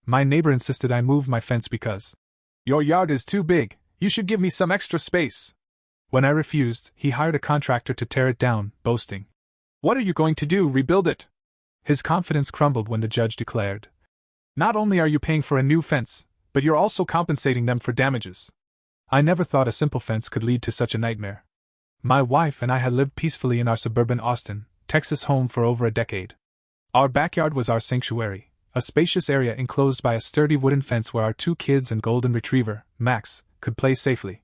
My neighbor insisted I move my fence because, "Your yard is too big, you should give me some extra space." When I refused, he hired a contractor to tear it down, boasting, "What are you going to do, rebuild it?" His confidence crumbled when the judge declared, "Not only are you paying for a new fence, but you're also compensating them for damages." I never thought a simple fence could lead to such a nightmare. My wife and I had lived peacefully in our suburban Austin, Texas home for over a decade. Our backyard was our sanctuary, a spacious area enclosed by a sturdy wooden fence where our 2 kids and golden retriever, Max, could play safely.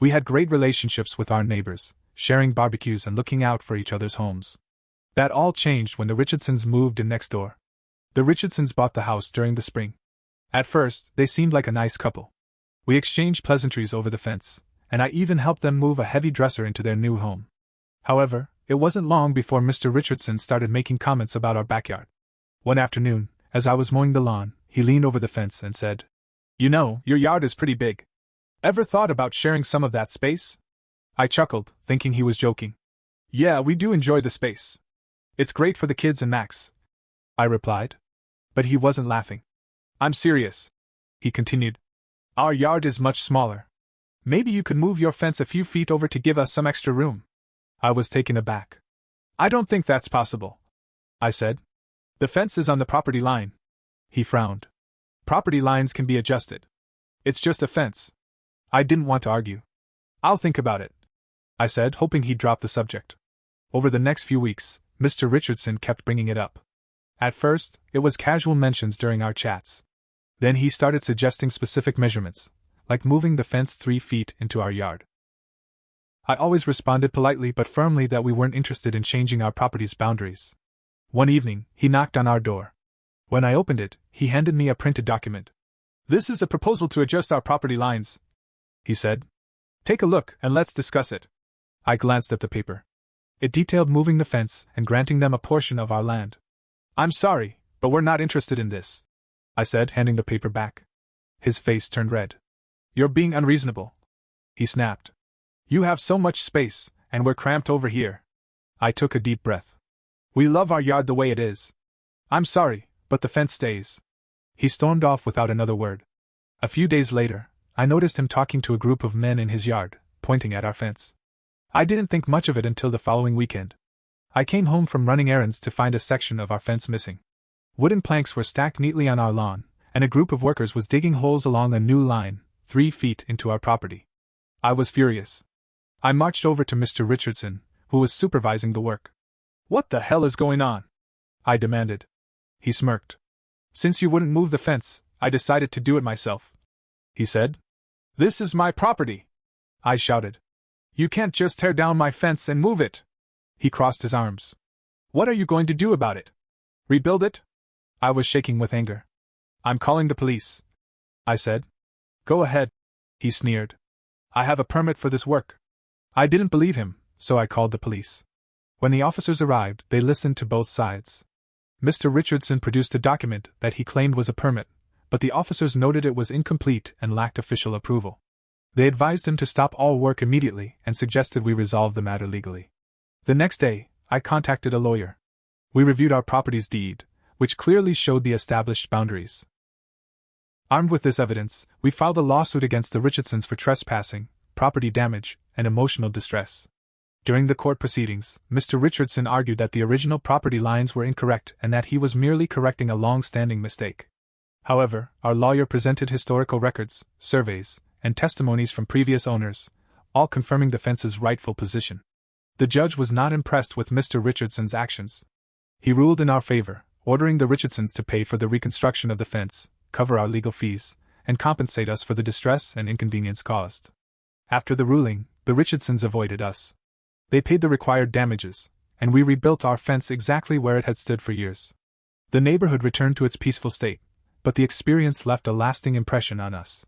We had great relationships with our neighbors, sharing barbecues and looking out for each other's homes. That all changed when the Richardsons moved in next door. The Richardsons bought the house during the spring. At first, they seemed like a nice couple. We exchanged pleasantries over the fence, and I even helped them move a heavy dresser into their new home. However, it wasn't long before Mr. Richardson started making comments about our backyard. One afternoon, as I was mowing the lawn, he leaned over the fence and said, "You know, your yard is pretty big. Ever thought about sharing some of that space?" I chuckled, thinking he was joking. "Yeah, we do enjoy the space. It's great for the kids and Max," I replied. But he wasn't laughing. "I'm serious," he continued. "Our yard is much smaller. Maybe you could move your fence a few feet over to give us some extra room." I was taken aback. "I don't think that's possible," I said. "The fence is on the property line." He frowned. "Property lines can be adjusted. It's just a fence." I didn't want to argue. "I'll think about it," I said, hoping he'd drop the subject. Over the next few weeks, Mr. Richardson kept bringing it up. At first, it was casual mentions during our chats. Then he started suggesting specific measurements, like moving the fence 3 feet into our yard. I always responded politely but firmly that we weren't interested in changing our property's boundaries. One evening, he knocked on our door. When I opened it, he handed me a printed document. "This is a proposal to adjust our property lines," he said. "Take a look and let's discuss it." I glanced at the paper. It detailed moving the fence and granting them a portion of our land. "I'm sorry, but we're not interested in this," I said, handing the paper back. His face turned red. "You're being unreasonable," he snapped. "You have so much space, and we're cramped over here." I took a deep breath. "We love our yard the way it is. I'm sorry, but the fence stays." He stormed off without another word. A few days later, I noticed him talking to a group of men in his yard, pointing at our fence. I didn't think much of it until the following weekend. I came home from running errands to find a section of our fence missing. Wooden planks were stacked neatly on our lawn, and a group of workers was digging holes along a new line, 3 feet into our property. I was furious. I marched over to Mr. Richardson, who was supervising the work. "What the hell is going on?" I demanded. He smirked. "Since you wouldn't move the fence, I decided to do it myself," he said. "This is my property," I shouted. "You can't just tear down my fence and move it." He crossed his arms. "What are you going to do about it? Rebuild it?" I was shaking with anger. "I'm calling the police," I said. "Go ahead," he sneered. "I have a permit for this work." I didn't believe him, so I called the police. When the officers arrived, they listened to both sides. Mr. Richardson produced a document that he claimed was a permit, but the officers noted it was incomplete and lacked official approval. They advised him to stop all work immediately and suggested we resolve the matter legally. The next day, I contacted a lawyer. We reviewed our property's deed, which clearly showed the established boundaries. Armed with this evidence, we filed a lawsuit against the Richardsons for trespassing, property damage, and emotional distress. During the court proceedings, Mr. Richardson argued that the original property lines were incorrect and that he was merely correcting a long-standing mistake. However, our lawyer presented historical records, surveys, and testimonies from previous owners, all confirming the fence's rightful position. The judge was not impressed with Mr. Richardson's actions. He ruled in our favor, ordering the Richardsons to pay for the reconstruction of the fence, cover our legal fees, and compensate us for the distress and inconvenience caused. After the ruling, the Richardsons avoided us. They paid the required damages, and we rebuilt our fence exactly where it had stood for years. The neighborhood returned to its peaceful state, but the experience left a lasting impression on us.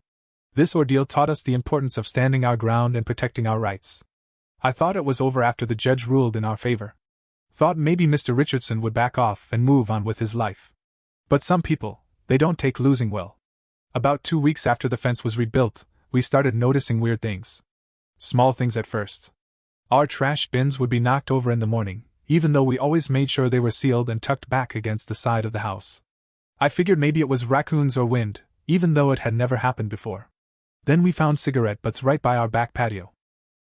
This ordeal taught us the importance of standing our ground and protecting our rights. I thought it was over after the judge ruled in our favor. Thought maybe Mr. Richardson would back off and move on with his life. But some people, they don't take losing well. About 2 weeks after the fence was rebuilt, we started noticing weird things. Small things at first. Our trash bins would be knocked over in the morning, even though we always made sure they were sealed and tucked back against the side of the house. I figured maybe it was raccoons or wind, even though it had never happened before. Then we found cigarette butts right by our back patio.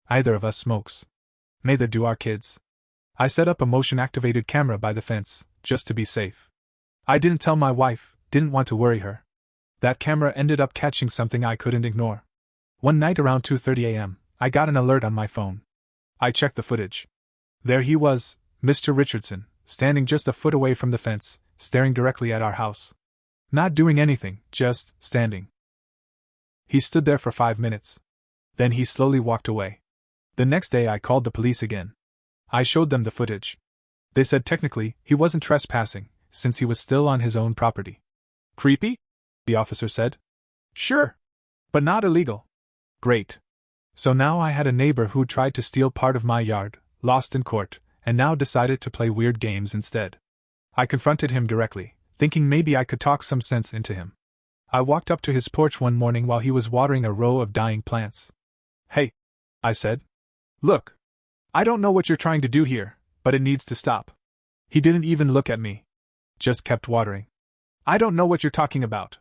Either of us smokes. Neither do our kids. I set up a motion-activated camera by the fence, just to be safe. I didn't tell my wife, didn't want to worry her. That camera ended up catching something I couldn't ignore. One night around 2:30 a.m., I got an alert on my phone. I checked the footage. There he was, Mr. Richardson, standing just a foot away from the fence, staring directly at our house. Not doing anything, just standing. He stood there for 5 minutes. Then he slowly walked away. The next day I called the police again. I showed them the footage. They said technically he wasn't trespassing, since he was still on his own property. Creepy? The officer said. Sure. But not illegal. Great. So now I had a neighbor who tried to steal part of my yard, lost in court, and now decided to play weird games instead. I confronted him directly, thinking maybe I could talk some sense into him. I walked up to his porch one morning while he was watering a row of dying plants. Hey, I said. Look. I don't know what you're trying to do here, but it needs to stop. He didn't even look at me. Just kept watering. I don't know what you're talking about.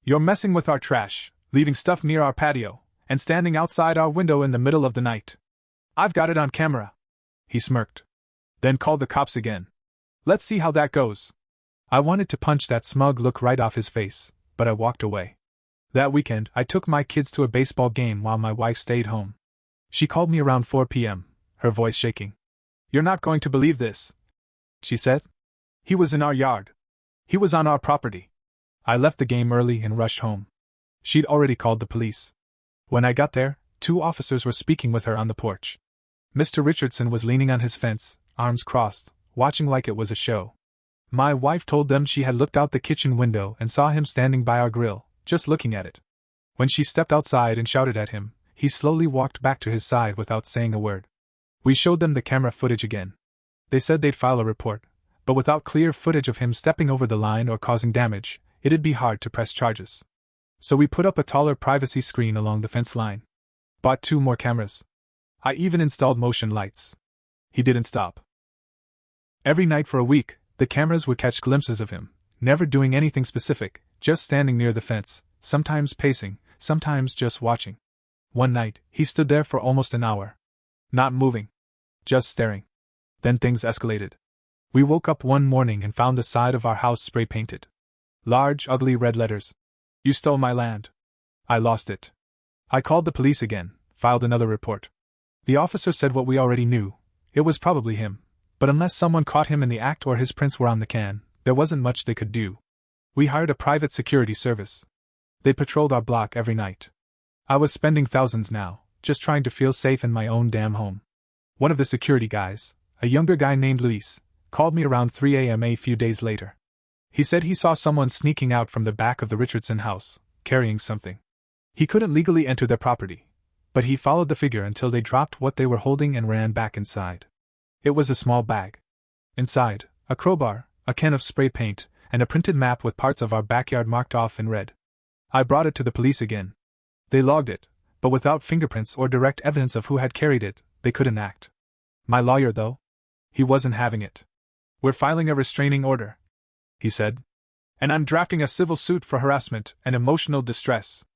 You're messing with our trash, leaving stuff near our patio, and standing outside our window in the middle of the night. I've got it on camera. He smirked. Then called the cops again. Let's see how that goes. I wanted to punch that smug look right off his face, but I walked away. That weekend, I took my kids to a baseball game while my wife stayed home. She called me around 4 p.m., her voice shaking. You're not going to believe this, she said. He was in our yard. He was on our property. I left the game early and rushed home. She'd already called the police. When I got there, 2 officers were speaking with her on the porch. Mr. Richardson was leaning on his fence, arms crossed, watching like it was a show. My wife told them she had looked out the kitchen window and saw him standing by our grill, just looking at it. When she stepped outside and shouted at him, he slowly walked back to his side without saying a word. We showed them the camera footage again. They said they'd file a report, but without clear footage of him stepping over the line or causing damage, it'd be hard to press charges. So we put up a taller privacy screen along the fence line. Bought 2 more cameras. I even installed motion lights. He didn't stop. Every night for a week, the cameras would catch glimpses of him, never doing anything specific, just standing near the fence, sometimes pacing, sometimes just watching. One night, he stood there for almost an hour. Not moving. Just staring. Then things escalated. We woke up one morning and found the side of our house spray painted. Large, ugly red letters. You stole my land. I lost it. I called the police again, filed another report. The officer said what we already knew. It was probably him. But unless someone caught him in the act or his prints were on the can, there wasn't much they could do. We hired a private security service. They patrolled our block every night. I was spending thousands now, just trying to feel safe in my own damn home. One of the security guys, a younger guy named Luis, called me around 3 a.m. a few days later. He said he saw someone sneaking out from the back of the Richardson house, carrying something. He couldn't legally enter their property, but he followed the figure until they dropped what they were holding and ran back inside. It was a small bag. Inside, a crowbar, a can of spray paint, and a printed map with parts of our backyard marked off in red. I brought it to the police again. They logged it, but without fingerprints or direct evidence of who had carried it, they couldn't act. My lawyer, though? He wasn't having it. We're filing a restraining order, he said. And I'm drafting a civil suit for harassment and emotional distress.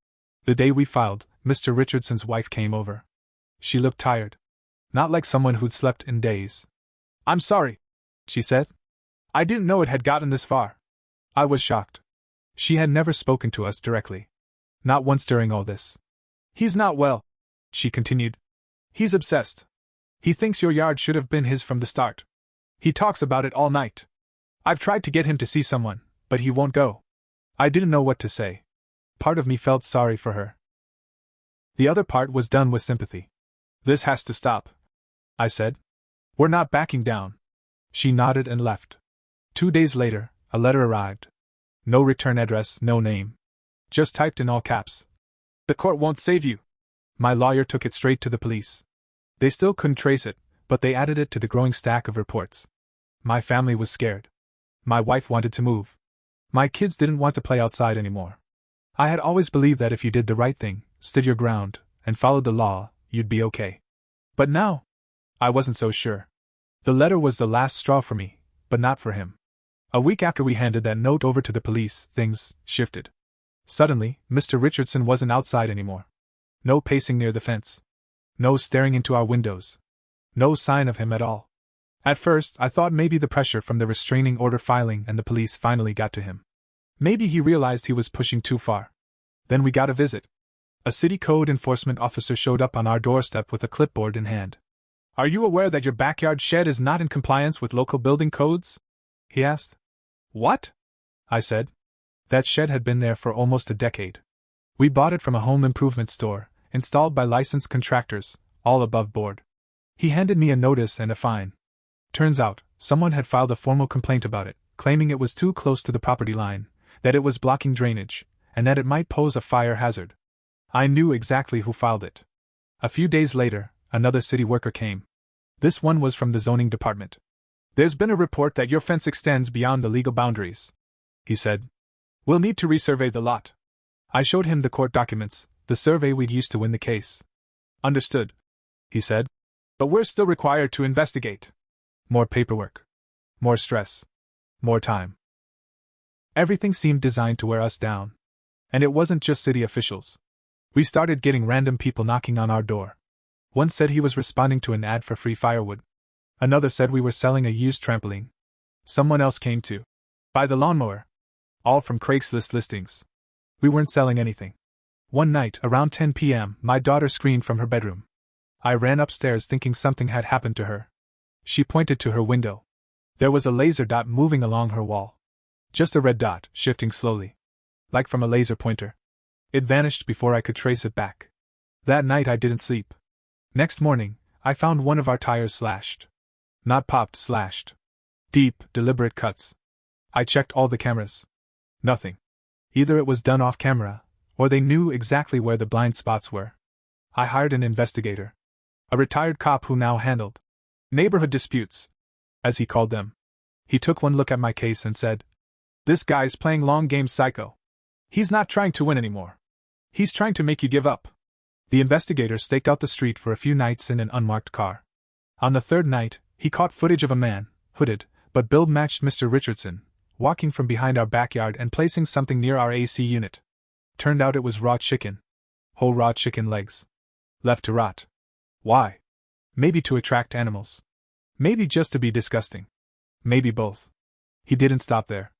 The day we filed, Mr. Richardson's wife came over. She looked tired. Not like someone who'd slept in days. I'm sorry, she said. I didn't know it had gotten this far. I was shocked. She had never spoken to us directly. Not once during all this. He's not well, she continued. He's obsessed. He thinks your yard should have been his from the start. He talks about it all night. I've tried to get him to see someone, but he won't go. I didn't know what to say. Part of me felt sorry for her. The other part was done with sympathy. This has to stop, I said. We're not backing down. She nodded and left. 2 days later, a letter arrived. No return address, no name. Just typed in all caps. The court won't save you. My lawyer took it straight to the police. They still couldn't trace it, but they added it to the growing stack of reports. My family was scared. My wife wanted to move. My kids didn't want to play outside anymore. I had always believed that if you did the right thing, stood your ground, and followed the law, you'd be okay. But now, I wasn't so sure. The letter was the last straw for me, but not for him. A week after we handed that note over to the police, things shifted. Suddenly, Mr. Richardson wasn't outside anymore. No pacing near the fence. No staring into our windows. No sign of him at all. At first, I thought maybe the pressure from the restraining order filing and the police finally got to him. Maybe he realized he was pushing too far. Then we got a visit. A city code enforcement officer showed up on our doorstep with a clipboard in hand. "Are you aware that your backyard shed is not in compliance with local building codes?" he asked. "What?" I said. That shed had been there for almost a decade. We bought it from a home improvement store, installed by licensed contractors, all above board. He handed me a notice and a fine. Turns out, someone had filed a formal complaint about it, claiming it was too close to the property line, that it was blocking drainage, and that it might pose a fire hazard. I knew exactly who filed it. A few days later, another city worker came. This one was from the zoning department. "There's been a report that your fence extends beyond the legal boundaries," he said. "We'll need to resurvey the lot." I showed him the court documents, the survey we'd used to win the case. "Understood," he said. "But we're still required to investigate." More paperwork. More stress. More time. Everything seemed designed to wear us down. And it wasn't just city officials. We started getting random people knocking on our door. One said he was responding to an ad for free firewood. Another said we were selling a used trampoline. Someone else came to buy the lawnmower. All from Craigslist listings. We weren't selling anything. One night, around 10 p.m., my daughter screamed from her bedroom. I ran upstairs thinking something had happened to her. She pointed to her window. There was a laser dot moving along her wall. Just a red dot, shifting slowly. Like from a laser pointer. It vanished before I could trace it back. That night I didn't sleep. Next morning, I found one of our tires slashed. Not popped, slashed. Deep, deliberate cuts. I checked all the cameras. Nothing. Either it was done off camera, or they knew exactly where the blind spots were. I hired an investigator. A retired cop who now handled neighborhood disputes, as he called them. He took one look at my case and said, "This guy's playing long game psycho. He's not trying to win anymore. He's trying to make you give up." The investigator staked out the street for a few nights in an unmarked car. On the third night, he caught footage of a man, hooded, but build matched Mr. Richardson, walking from behind our backyard and placing something near our AC unit. Turned out it was raw chicken. Whole raw chicken legs. Left to rot. Why? Maybe to attract animals. Maybe just to be disgusting. Maybe both. He didn't stop there.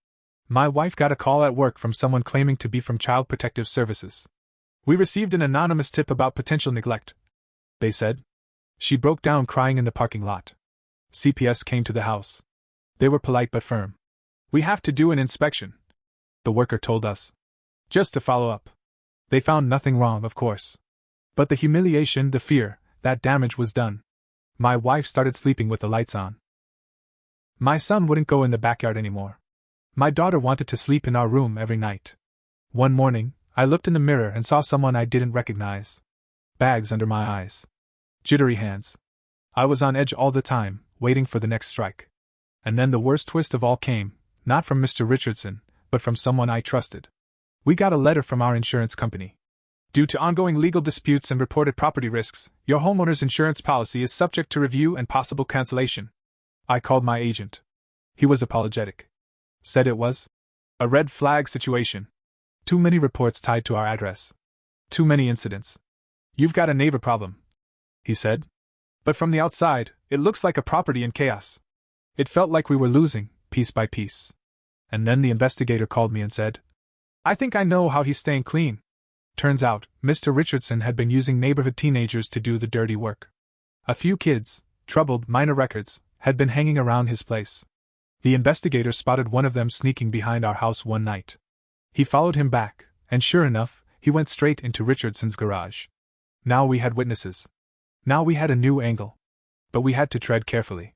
My wife got a call at work from someone claiming to be from Child Protective Services. "We received an anonymous tip about potential neglect," they said. She broke down crying in the parking lot. CPS came to the house. They were polite but firm. "We have to do an inspection," the worker told us. "Just to follow up." They found nothing wrong, of course. But the humiliation, the fear, that damage was done. My wife started sleeping with the lights on. My son wouldn't go in the backyard anymore. My daughter wanted to sleep in our room every night. One morning, I looked in the mirror and saw someone I didn't recognize. Bags under my eyes. Jittery hands. I was on edge all the time, waiting for the next strike. And then the worst twist of all came, not from Mr. Richardson, but from someone I trusted. We got a letter from our insurance company. "Due to ongoing legal disputes and reported property risks, your homeowner's insurance policy is subject to review and possible cancellation." I called my agent. He was apologetic. Said it was a red flag situation. Too many reports tied to our address. Too many incidents. "You've got a neighbor problem," he said. "But from the outside, it looks like a property in chaos." It felt like we were losing, piece by piece. And then the investigator called me and said, "I think I know how he's staying clean." Turns out, Mr. Richardson had been using neighborhood teenagers to do the dirty work. A few kids, troubled minor records, had been hanging around his place. The investigator spotted one of them sneaking behind our house one night. He followed him back, and sure enough, he went straight into Richardson's garage. Now we had witnesses. Now we had a new angle. But we had to tread carefully.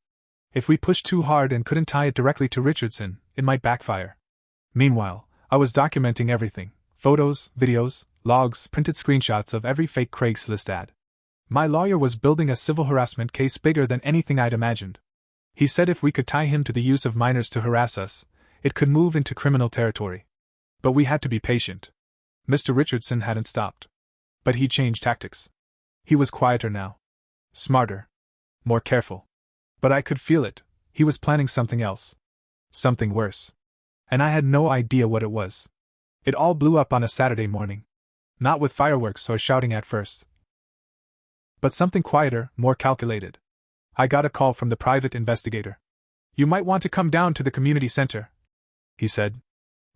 If we pushed too hard and couldn't tie it directly to Richardson, it might backfire. Meanwhile, I was documenting everything. Photos, videos, logs, printed screenshots of every fake Craigslist ad. My lawyer was building a civil harassment case bigger than anything I'd imagined. He said if we could tie him to the use of minors to harass us, it could move into criminal territory. But we had to be patient. Mr. Richardson hadn't stopped. But he changed tactics. He was quieter now. Smarter. More careful. But I could feel it. He was planning something else. Something worse. And I had no idea what it was. It all blew up on a Saturday morning. Not with fireworks or shouting at first, but something quieter, more calculated. I got a call from the private investigator. "You might want to come down to the community center," he said.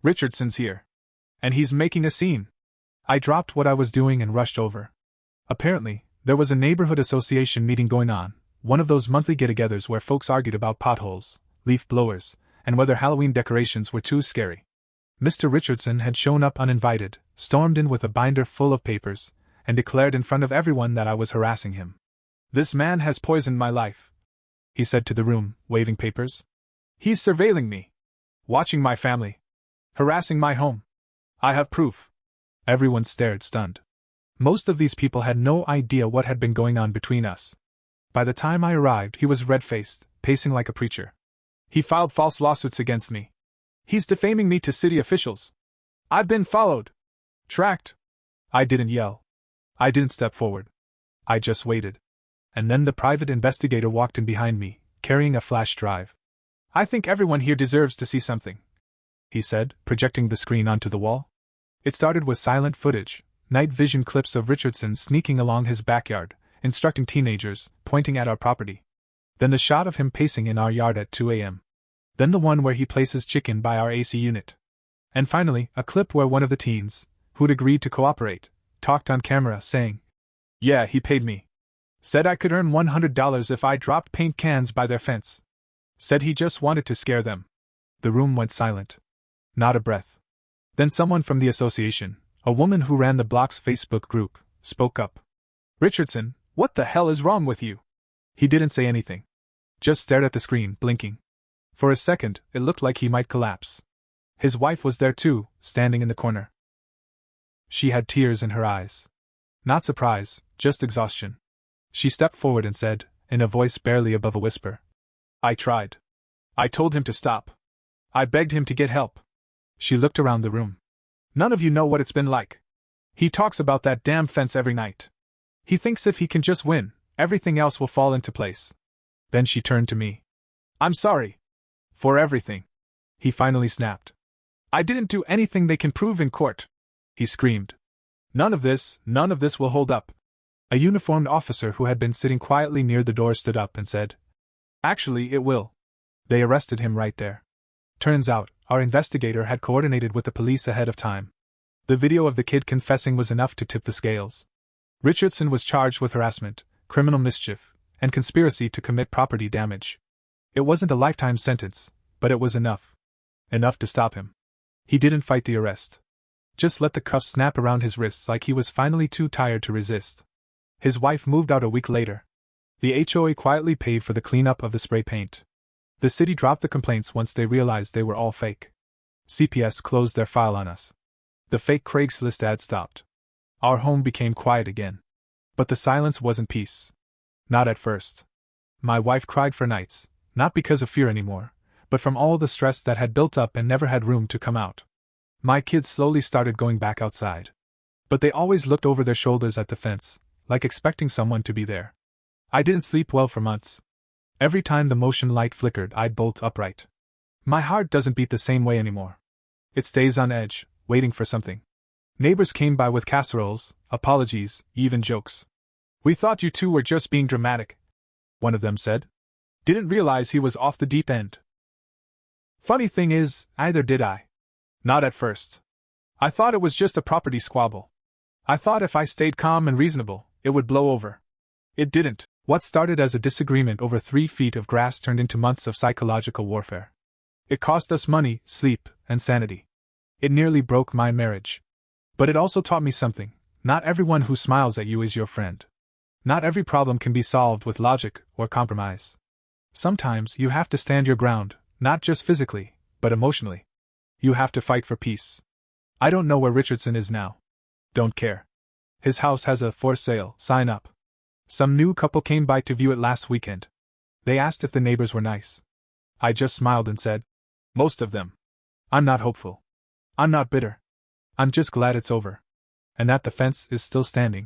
"Richardson's here. And he's making a scene." I dropped what I was doing and rushed over. Apparently, there was a neighborhood association meeting going on, one of those monthly get-togethers where folks argued about potholes, leaf blowers, and whether Halloween decorations were too scary. Mr. Richardson had shown up uninvited, stormed in with a binder full of papers, and declared in front of everyone that I was harassing him. "This man has poisoned my life," he said to the room, waving papers. "He's surveilling me, watching my family, harassing my home. I have proof." Everyone stared, stunned. Most of these people had no idea what had been going on between us. By the time I arrived, he was red-faced, pacing like a preacher. "He filed false lawsuits against me. He's defaming me to city officials. I've been followed. Tracked." I didn't yell. I didn't step forward. I just waited. And then the private investigator walked in behind me, carrying a flash drive. "I think everyone here deserves to see something," he said, projecting the screen onto the wall. It started with silent footage, night vision clips of Richardson sneaking along his backyard, instructing teenagers, pointing at our property. Then the shot of him pacing in our yard at 2 a.m. Then the one where he places chicken by our AC unit. And finally, a clip where one of the teens, who'd agreed to cooperate, talked on camera, saying, "Yeah, he paid me. Said I could earn $100 if I dropped paint cans by their fence. Said he just wanted to scare them." The room went silent. Not a breath. Then someone from the association, a woman who ran the block's Facebook group, spoke up. "Richardson, what the hell is wrong with you?" He didn't say anything. Just stared at the screen, blinking. For a second, it looked like he might collapse. His wife was there too, standing in the corner. She had tears in her eyes. Not surprise, just exhaustion. She stepped forward and said, in a voice barely above a whisper, "I tried. I told him to stop. I begged him to get help." She looked around the room. "None of you know what it's been like. He talks about that damn fence every night. He thinks if he can just win, everything else will fall into place." Then she turned to me. "I'm sorry. For everything," he finally snapped. "I didn't do anything they can prove in court," he screamed. None of this will hold up." A uniformed officer who had been sitting quietly near the door stood up and said, "Actually, it will." They arrested him right there. Turns out, our investigator had coordinated with the police ahead of time. The video of the kid confessing was enough to tip the scales. Richardson was charged with harassment, criminal mischief, and conspiracy to commit property damage. It wasn't a lifetime sentence, but it was enough. Enough to stop him. He didn't fight the arrest. Just let the cuffs snap around his wrists like he was finally too tired to resist. His wife moved out a week later. The HOA quietly paid for the cleanup of the spray paint. The city dropped the complaints once they realized they were all fake. CPS closed their file on us. The fake Craigslist ad stopped. Our home became quiet again. But the silence wasn't peace. Not at first. My wife cried for nights, not because of fear anymore, but from all the stress that had built up and never had room to come out. My kids slowly started going back outside. But they always looked over their shoulders at the fence, like expecting someone to be there. I didn't sleep well for months. Every time the motion light flickered, I'd bolt upright. My heart doesn't beat the same way anymore. It stays on edge, waiting for something. Neighbors came by with casseroles, apologies, even jokes. "We thought you two were just being dramatic," one of them said. "Didn't realize he was off the deep end." Funny thing is, either did I. Not at first. I thought it was just a property squabble. I thought if I stayed calm and reasonable, it would blow over. It didn't. What started as a disagreement over 3 feet of grass turned into months of psychological warfare. It cost us money, sleep, and sanity. It nearly broke my marriage. But it also taught me something. Not everyone who smiles at you is your friend. Not every problem can be solved with logic or compromise. Sometimes you have to stand your ground, not just physically, but emotionally. You have to fight for peace. I don't know where Richardson is now. Don't care. His house has a "for sale" sign up. Some new couple came by to view it last weekend. They asked if the neighbors were nice. I just smiled and said, "Most of them." I'm not hopeful. I'm not bitter. I'm just glad it's over. And that the fence is still standing.